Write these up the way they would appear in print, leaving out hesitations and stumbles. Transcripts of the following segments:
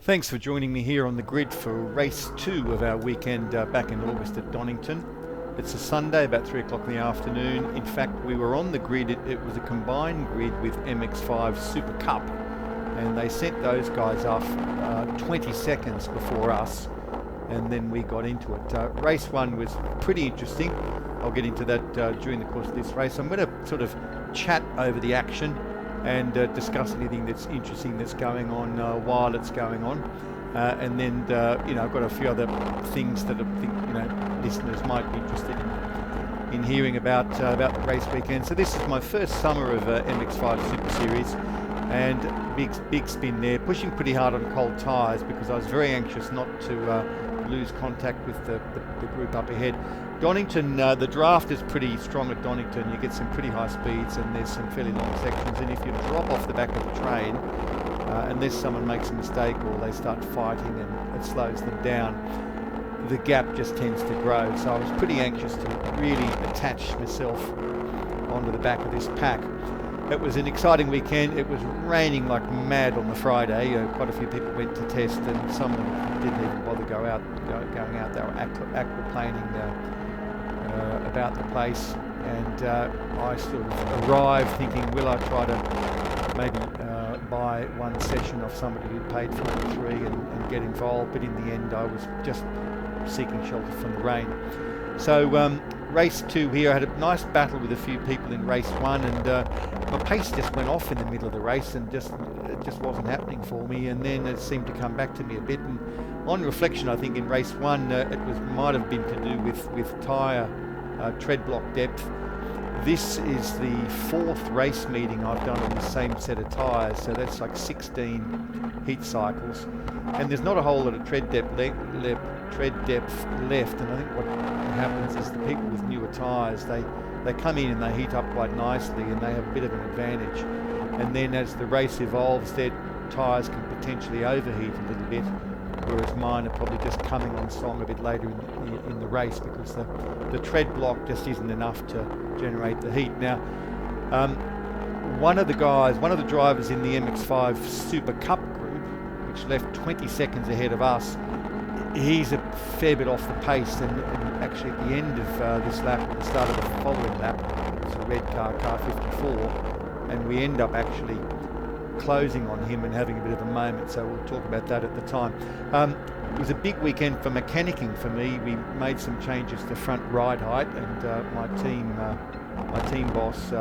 Thanks for joining me here on the grid for race 2 of our weekend back in August at Donnington. It's a Sunday, about 3 o'clock in the afternoon. In fact, we were on the grid. It was a combined grid with MX5 Super Cup, and they sent those guys off 20 seconds before us, and then we got into it. Race 1 was pretty interesting. I'll get into that during the course of this race. I'm going to sort of chat over the action and discuss anything that's interesting that's going on while it's going on, and then I've got a few other things that I think listeners might be interested in hearing about the race weekend. So this is my first summer of MX5 Superseries, and big spin there, pushing pretty hard on cold tyres because I was very anxious not to lose contact with the group up ahead. Donington, the draft is pretty strong at Donnington. You get some pretty high speeds and there's some fairly long sections, and if you drop off the back of the train, unless someone makes a mistake or they start fighting and it slows them down, the gap just tends to grow. So I was pretty anxious to really attach myself onto the back of this pack. It was an exciting weekend. It was raining like mad on the Friday. Quite a few people went to test, and some of them didn't even bother going out. They were aquaplaning about the place, and I sort of arrived thinking, will I try to maybe buy one session off somebody who paid for 3 and get involved, but in the end I was just seeking shelter from the rain. So race 2 here, I had a nice battle with a few people in race 1, and my pace just went off in the middle of the race, and it just wasn't happening for me, and then it seemed to come back to me a bit. And on reflection, I think in race 1 might have been to do with tyre tread block depth. This is the 4th race meeting I've done on the same set of tyres, so that's like 16 heat cycles, and there's not a whole lot of tread depth left. And I think what happens is the people with newer tyres, they come in and they heat up quite nicely and they have a bit of an advantage, and then as the race evolves, their tyres can potentially overheat a little bit, whereas mine are probably just coming on strong a bit later in the race because the tread block just isn't enough to generate the heat. Now, one of the drivers in the MX5 Super Cup group, which left 20 seconds ahead of us, he's a fair bit off the pace, and actually at the end of this lap, at the start of the following lap, it's a red car 54, and we end up actually closing on him and having a bit of a moment, so we'll talk about that at the time. It was a big weekend for mechanicking for me. We made some changes to front ride height, and my team boss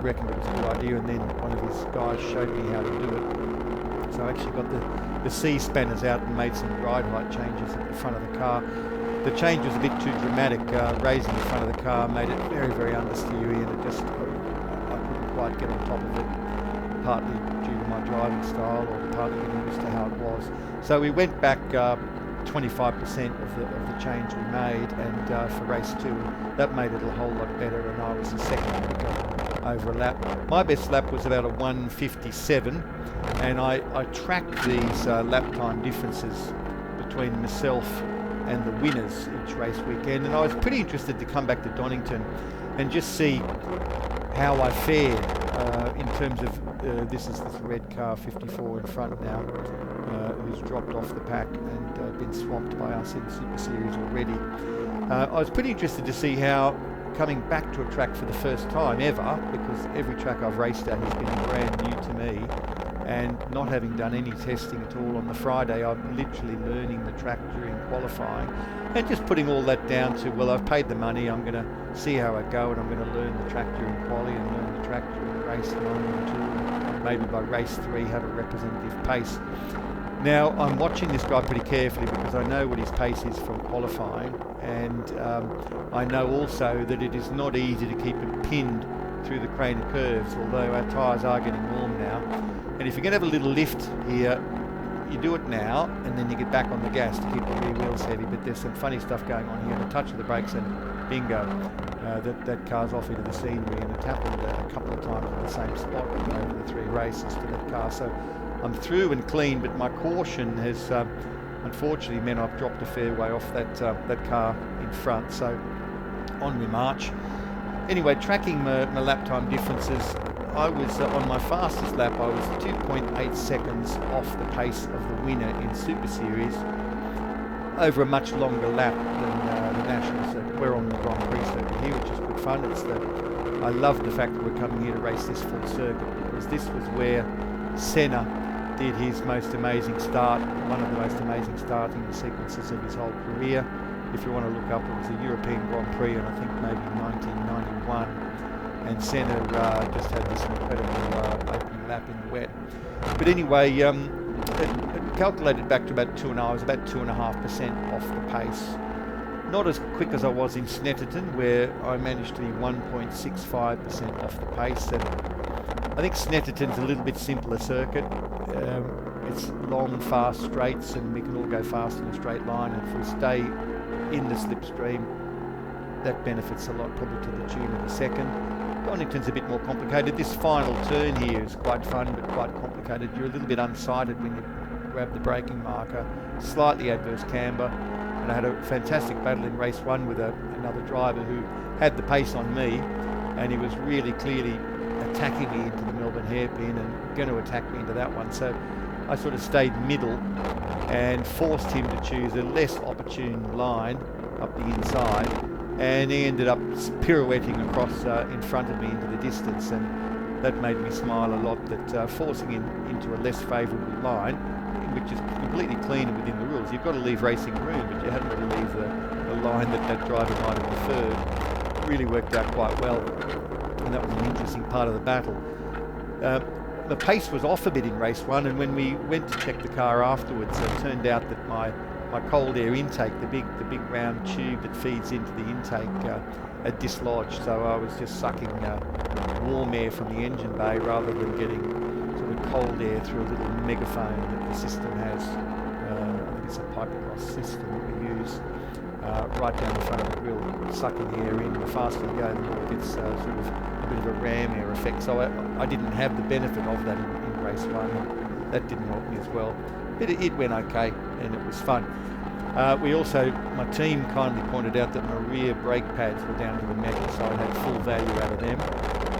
reckoned it was a good idea, and then one of his guys showed me how to do it. So I actually got the C spanners out and made some ride height changes at the front of the car. The change was a bit too dramatic. Raising the front of the car made it very, very understeery, and I couldn't quite get on top of it, partly due to my driving style or partly getting used to how it was. So we went back 25% of the change we made, and for race 2 that made it a whole lot better, and I was the second quicker over a lap. My best lap was about a 1:57, and I tracked these lap time differences between myself and the winners each race weekend, and I was pretty interested to come back to Donnington and just see how I fared in terms of this is this red car 54 in front now, who's dropped off the pack and been swamped by us in Superseries already. I was pretty interested to see how, coming back to a track for the first time ever, because every track I've raced at has been brand new to me, and not having done any testing at all on the Friday, I'm literally learning the track during qualifying and just putting all that down to, well, I've paid the money, I'm going to see how I go, and I'm going to learn the track during quali and learn the track during race 1 and 2, and maybe by race 3 have a representative pace. Now, I'm watching this guy pretty carefully because I know what his pace is from qualifying, and I know also that it is not easy to keep him pinned through the crane of curves, although our tyres are getting warm now. And if you're going to have a little lift here, you do it now, and then you get back on the gas to keep the rear wheels heavy, but there's some funny stuff going on here. A touch of the brakes and bingo, that car's off into the scenery, and it's happened a couple of times in the same spot over the 3 races to that car. So I'm through and clean, but my caution has unfortunately meant I've dropped a fair way off that car in front. So on we march. Anyway, tracking my lap time differences, I was on my fastest lap. I was 2.8 seconds off the pace of the winner in Superseries over a much longer lap than the National Circuit. We're on the Grand Prix circuit here, which is good fun. I love the fact that we're coming here to race this full circuit, because this was where Senna did his most amazing start, one of the most amazing starting sequences of his whole career. If you want to look up, it was the European Grand Prix, and I think maybe 1991. And Senna just had this incredible opening lap in the wet. But anyway, it calculated back to about 2.5% off the pace. Not as quick as I was in Snetterton, where I managed to be 1.65% off the pace. And I think Snetterton's a little bit simpler circuit. It's long, fast straights, and we can all go fast in a straight line. And if we stay in the slipstream, that benefits a lot, probably to the tune of a second. Donnington's a bit more complicated. This final turn here is quite fun, but quite complicated. You're a little bit unsighted when you grab the braking marker. Slightly adverse camber. And I had a fantastic battle in race one with another driver who had the pace on me, and he was really clearly attacking me into the Melbourne hairpin and going to attack me into that one. So I sort of stayed middle and forced him to choose a less opportune line up the inside, and he ended up pirouetting across in front of me into the distance, and that made me smile a lot, that forcing him into a less favourable line, which is completely clean and within the rules. You've got to leave racing room, but you haven't got to leave the line that driver might have preferred. Really worked out quite well, and that was an interesting part of the battle. The pace was off a bit in race one, and when we went to check the car afterwards, it turned out that my cold air intake, the big round tube that feeds into the intake, had dislodged. So I was just sucking warm air from the engine bay rather than getting sort of cold air through a little megaphone that the system has. I think it's a Pipercross system that we use right down the front of the grille, sucking the air in. The faster you go, the more it gets sort of a bit of a ram air effect. So I didn't have the benefit of that in race one, and that didn't help me as well. It went okay, and it was fun. We also, my team kindly pointed out that my rear brake pads were down to the metal, so I had full value out of them,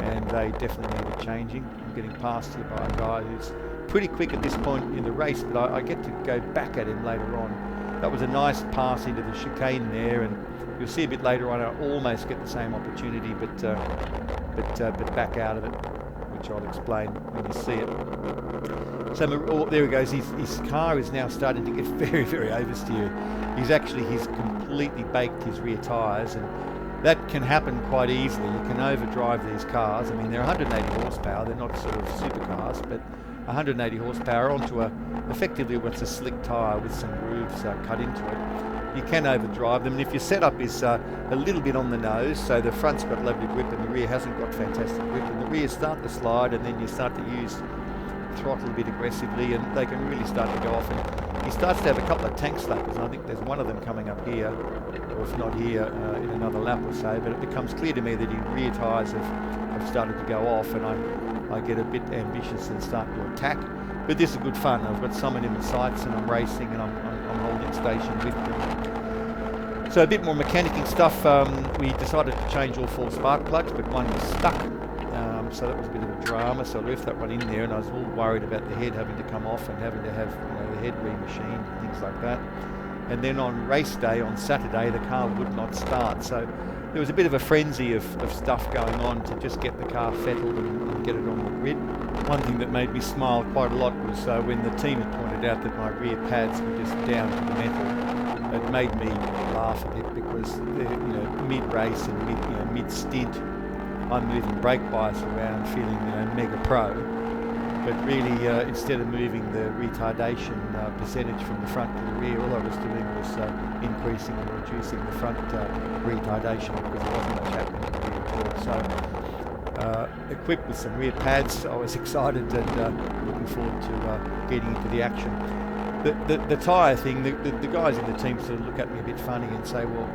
and they definitely needed changing. I'm getting passed here by a guy who's pretty quick at this point in the race, but I get to go back at him later on. That was a nice pass into the chicane there, and you'll see a bit later on I almost get the same opportunity, but back out of it, which I'll explain when you see it. So there he goes. His car is now starting to get very, very oversteered. He's completely baked his rear tyres, and that can happen quite easily. You can overdrive these cars. I mean, they're 180 horsepower. They're not sort of supercars, but 180 horsepower onto effectively what's a slick tyre with some grooves cut into it. You can overdrive them, and if your setup is a little bit on the nose, so the front's got lovely grip and the rear hasn't got fantastic grip, and the rear start to slide, and then you start to use throttle a bit aggressively, and they can really start to go off. And he starts to have a couple of tank slappers, and I think there's one of them coming up here, or if not here, in another lap or so. But it becomes clear to me that his rear tyres have started to go off, and I get a bit ambitious and start to attack. But this is good fun. I've got someone in the sights, and I'm racing, and I'm holding station with them. So a bit more mechanicking stuff. We decided to change all 4 spark plugs, but one was stuck. So that was a bit of a drama. So I left that one in there, and I was all worried about the head having to come off and having to have the head remachined and things like that. And then on race day, on Saturday, the car would not start. So there was a bit of a frenzy of stuff going on to just get the car fettled and get it on the grid. One thing that made me smile quite a lot was when the team had pointed out that my rear pads were just down to the metal. It made me laugh a bit, because mid-race and mid-stint, I'm moving brake bias around, feeling mega pro, but really instead of moving the retardation percentage from the front to the rear, all I was doing was increasing and reducing the front retardation, because there wasn't much happening in the rear at all. So equipped with some rear pads, I was excited and looking forward to getting into the action. The tyre thing, the guys in the team sort of look at me a bit funny and say, well,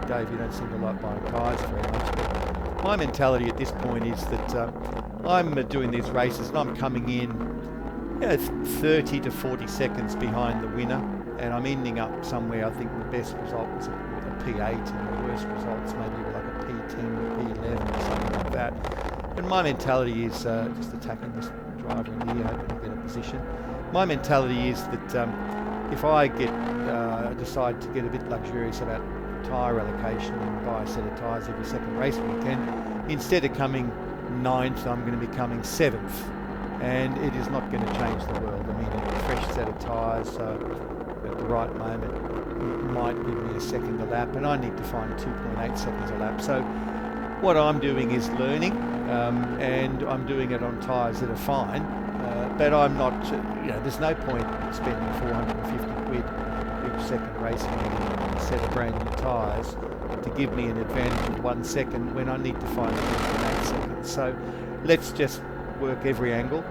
Dave, you don't seem to like buying tyres very much. But my mentality at this point is that I'm doing these races and I'm coming in 30 to 40 seconds behind the winner, and I'm ending up somewhere. I think the best result was a P8, and the worst results maybe like a P10 or P11 or something like that. And my mentality is, just attacking this driver in here, hoping to get a position. My mentality is that if I decide to get a bit luxurious about tyre allocation and buy a set of tyres every second race weekend, instead of coming 9th, I'm going to be coming 7th. And it is not going to change the world. I mean, a fresh set of tyres at the right moment might give me a second a lap, and I need to find 2.8 seconds a lap. So what I'm doing is learning, and I'm doing it on tyres that are fine, but I'm not, there's no point spending 450 quid each second racing a set of brand new tyres to give me an advantage of 1 second when I need to find 2.8 seconds. So let's just work every angle,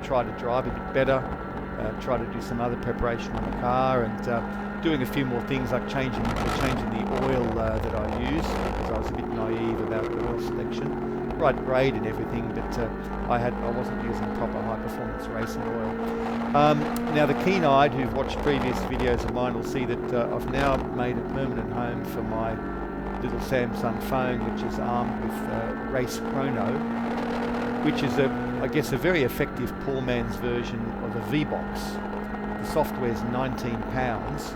try to drive a bit better, try to do some other preparation on the car, and doing a few more things like changing the oil that I use, because I was a bit naive about the oil selection. Right grade and everything, but I wasn't using proper high performance racing oil. Now the keen-eyed who've watched previous videos of mine will see that I've now made a permanent home for my little Samsung phone, which is armed with Race Chrono, which is I guess a very effective poor man's version of a V-Box. The software's £19,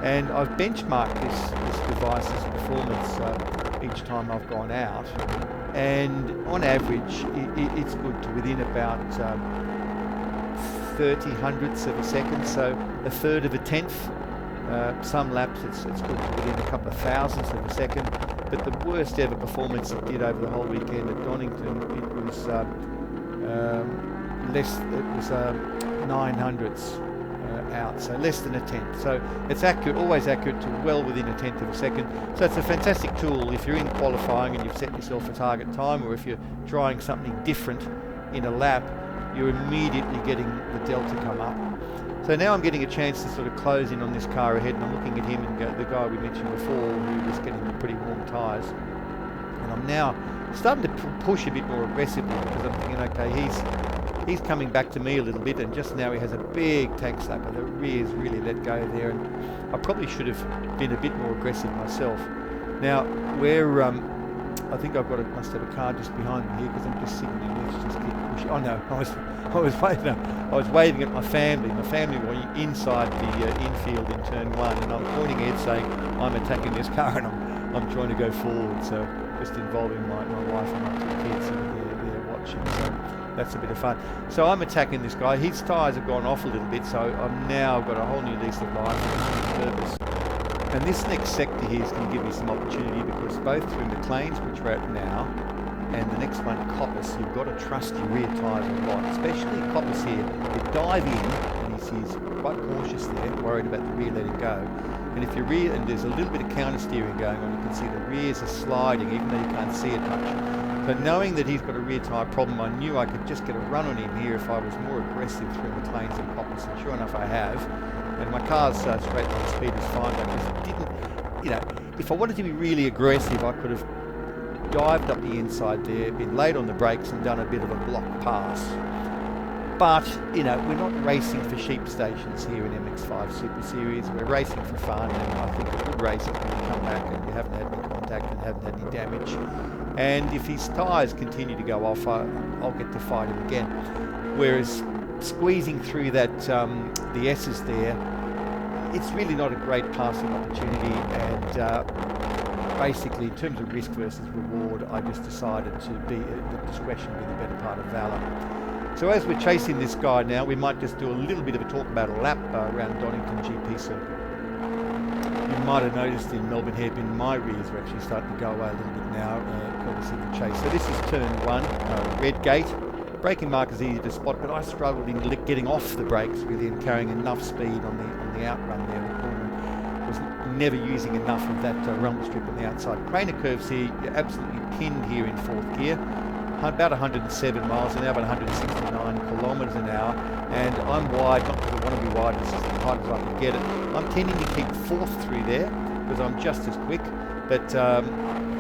and I've benchmarked this device's performance each time I've gone out, and on average it's good to within about 30 hundredths of a second, so a third of a tenth. Some laps it's good to within a couple of thousandths of a second, but the worst ever performance it did over the whole weekend at Donnington, it was 9 hundredths out, so less than a tenth. So it's accurate, always accurate to well within a tenth of a second. So it's a fantastic tool if you're in qualifying and you've set yourself a target time, or if you're trying something different in a lap, you're immediately getting the delta come up. So now I'm getting a chance to sort of close in on this car ahead, and I'm looking at him and the guy we mentioned before who was getting the pretty warm tyres. And I'm now starting to push a bit more aggressively, because I'm thinking, okay, he's coming back to me a little bit, and just now he has a big tank slapper. The rear's really let go there, and I probably should have been a bit more aggressive myself. Now, I think must have a car just behind me here, because I'm just sitting in there to just keep pushing. Oh no, I was waving at my family. My family were inside the infield in turn 1, and I'm pointing ahead saying, I'm attacking this car, and I'm trying to go forward. So just involving my wife and my 2 kids, and they're watching. So that's a bit of fun. So I'm attacking this guy. His tyres have gone off a little bit, so I've now got a whole new lease of life for this purpose. And this next sector here is going to give me some opportunity, because both through McLean's, which we're at now, and the next one, Coppice, you've got to trust your rear tyres a lot, especially Coppice here. You dive in, and he's quite cautious there, worried about the rear letting go. And if your rear, and there's a little bit of counter steering going on, you can see the rears are sliding, even though you can't see it much. So knowing that he's got a rear tyre problem, I knew I could just get a run on him here if I was more aggressive through McLean's and Coppice, and sure enough I have. And my car's straight line speed is fine. I just didn't, if I wanted to be really aggressive, I could have dived up the inside there, been late on the brakes and done a bit of a block pass. But, we're not racing for sheep stations here in MX5 Super Series. We're racing for fun, and I think a good race is when you come back and you haven't had any contact and haven't had any damage. And if his tyres continue to go off, I'll get to fight him again. Whereas squeezing through that the S's there, it's really not a great passing opportunity, and basically in terms of risk versus reward, I just decided to be the discretion be the better part of valour. So as we're chasing this guy now, we might just do a little bit of a talk about a lap around Donnington GP circuit. You might have noticed in Melbourne Hairpin, my rears are actually starting to go away a little bit now, courtesy of the chase. So this is turn 1, red gate. Braking mark is easy to spot, but I struggled in getting off the brakes really and carrying enough speed on the outrun there. Was never using enough of that rumble strip on the outside. Craner curves here, you're absolutely pinned here in 4th gear. About 107 miles an hour, about 169 kilometres an hour, and I'm wide, not because I want to be wide, it's just as tight as I can get it. I'm tending to keep 4th through there because I'm just as quick, but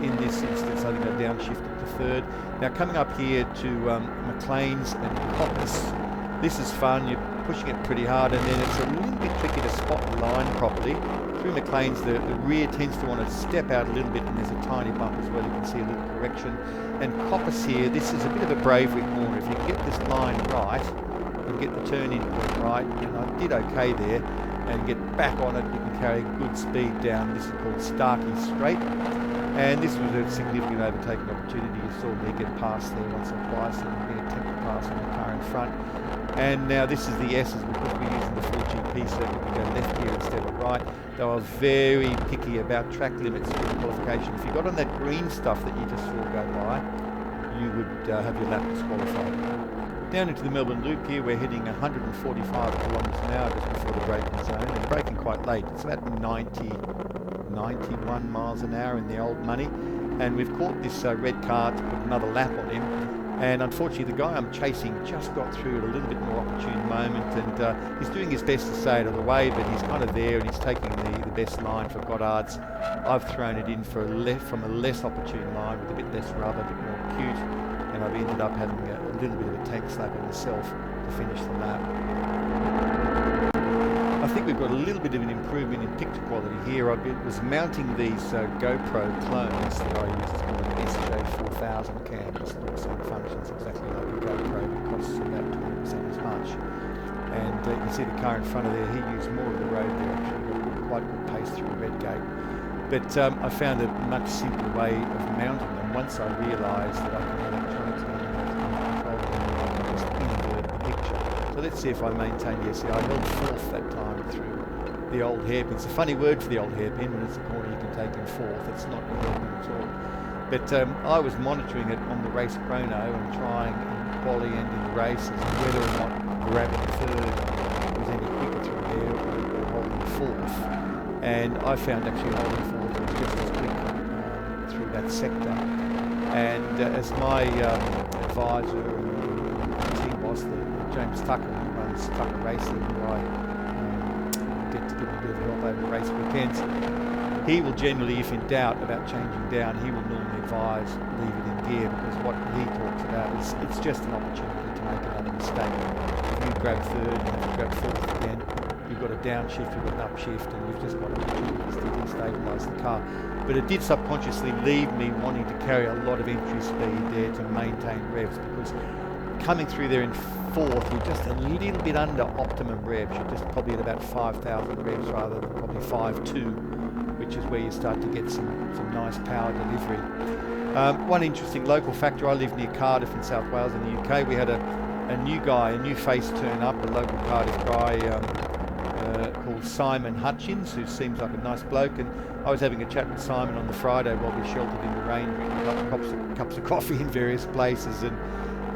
in this instance I think I downshifted to 3rd. Now coming up here to McLean's and Coppice, this is fun. You're pushing it pretty hard, and then it's a little bit tricky to spot the line properly. Through McLean's, the rear tends to want to step out a little bit, and there's a tiny bump as well. You can see a little correction. And Coppice here, this is a bit of a bravery corner. If you can get this line right and get the turn in point right, and I did okay there, and get back on it, you can carry good speed down. This is called Starkey Straight. And this was a significant overtaking opportunity. You saw me get past there once or twice, and we attempt to pass on the car in front. And now this is the S's, because we're using the full GP circuit, we go left here instead of right. They were very picky about track limits for the qualification. If you got on that green stuff that you just saw go by, you would have your lap disqualified. Down into the Melbourne Loop here, we're heading 145 kilometres an hour just before the braking zone, and braking quite late. It's about 91 miles an hour in the old money, and we've caught this red car to put another lap on him. And unfortunately, the guy I'm chasing just got through at a little bit more opportune moment, and he's doing his best to stay out of the way, but he's kind of there, and he's taking the best line for Goddard's. I've thrown it in for from a less opportune line with a bit less rubber, a bit more acute, and I've ended up having a little bit of a tank slap on myself to finish the lap. I think we've got a little bit of an improvement in picture quality here. I was mounting these GoPro clones that I use. It's called an SJ4000 cam. It's also functions exactly like a GoPro. It costs about 20% as much. And you can see the car in front of there. He used more of the road there. Actually got quite good pace through Redgate. But I found a much simpler way of mounting them once I realised that I can electronically control them just invert the picture. So let's see if I maintain. Yes, I held fourth that time through the old hairpin. It's a funny word for the old hairpin. When it's a corner, you can take in fourth. It's not a hairpin at all. But I was monitoring it on the race chrono and trying in quali and in the races whether or not grabbing third was any quicker through there or holding fourth. And I found actually holding fourth was just as quick through that sector. And as my advisor and team boss, James Tucker, who runs Tucker Racing, who I get to give a bit of help over the race weekends, he will generally, if in doubt about changing down, he will normally advise leave it in gear, because what he talks about is it's just an opportunity to make another mistake. If you grab third and if you grab fourth again, you've got a downshift, you've got an upshift, and you've just got opportunities to destabilise the car. But it did subconsciously leave me wanting to carry a lot of entry speed there to maintain revs, because coming through there in fourth, you're just a little bit under optimum revs. You're just probably at about 5,000 revs rather than probably 5.2, which is where you start to get some nice power delivery. One interesting local factor, I live near Cardiff in South Wales in the UK. We had a new guy, a new face turn up, a local Cardiff guy called Simon Hutchins, who seems like a nice bloke, and I was having a chat with Simon on the Friday while we sheltered in the rain, drinking cups of coffee in various places, and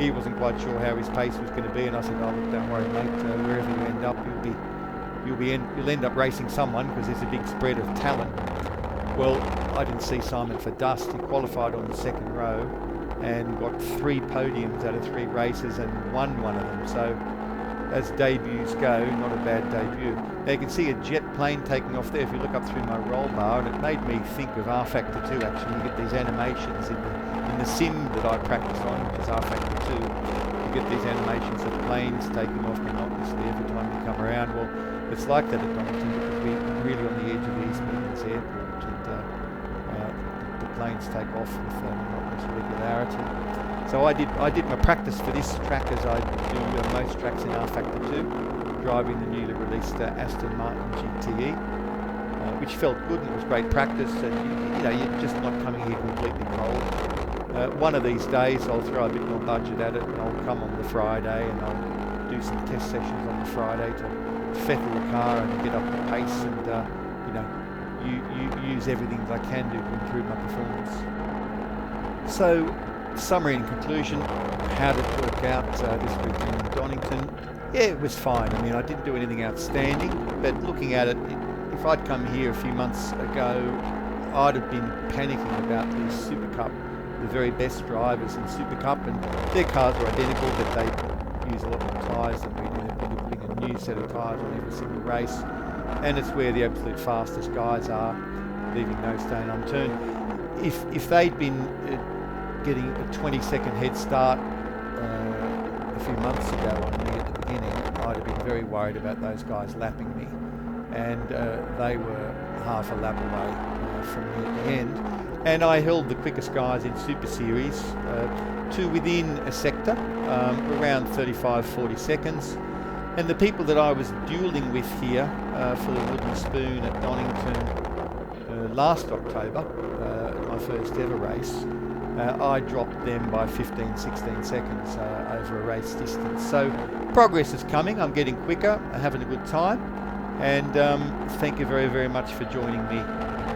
he wasn't quite sure how his pace was going to be, and I said, oh look, don't worry mate, wherever you end up, you'll end up racing someone, because there's a big spread of talent. Well, I didn't see Simon for dust. He qualified on the second row and got 3 podiums out of 3 races and won one of them. So as debuts go, not a bad debut. Now you can see a jet plane taking off there if you look up through my roll bar, and it made me think of R Factor 2 actually. You get these animations in the sim that I practice on, which is R Factor 2. You get these animations of planes taking off monotonously every time you come around. Well, it's like that at Donnington, because we're really on the edge of the East Midlands Airport, and the planes take off with monotonous regularity. So I did my practice for this track as I do most tracks in R Factor 2, driving the newly released Aston Martin GTE, which felt good and it was great practice, and you know, you're just not coming here completely cold. One of these days I'll throw a bit more budget at it, and I'll come on the Friday and I'll do some test sessions on the Friday to fettle the car and get up the pace, and you know, you use everything that I can do to improve my performance. So, summary and conclusion, how did it work out this weekend in Donnington? Yeah, it was fine. I mean, I didn't do anything outstanding, but looking at it, if I'd come here a few months ago, I'd have been panicking about the Super Cup, the very best drivers in Super Cup, and their cars are identical, but they use a lot more tyres than we do. They're putting a new set of tyres on every single race, and it's where the absolute fastest guys are, leaving no stone unturned. If they'd been getting a 20-second head start a few months ago on me at the beginning, I'd have been very worried about those guys lapping me. and they were half a lap away from me at the end. And I held the quickest guys in Superseries to within a sector, around 35-40 seconds. And the people that I was duelling with here for the wooden spoon at Donnington last October, my first ever race, I dropped them by 15-16 seconds over a race distance. So progress is coming, I'm getting quicker, having a good time, and thank you very, very much for joining me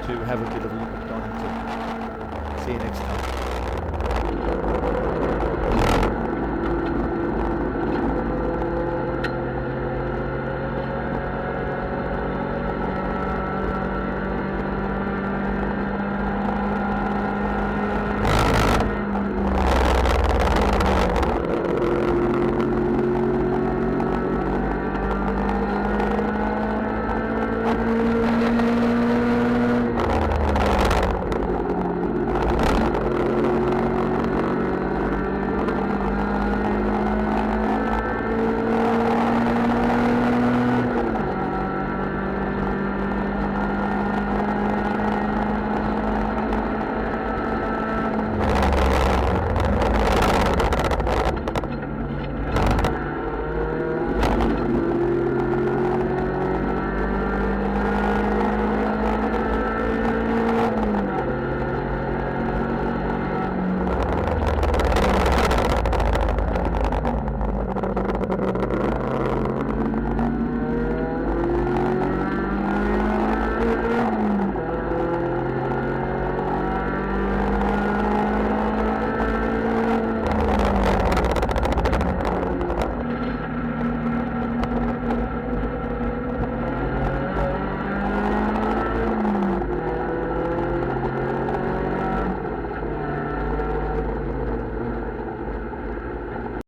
to have a bit of a look at Donnington. See you next time.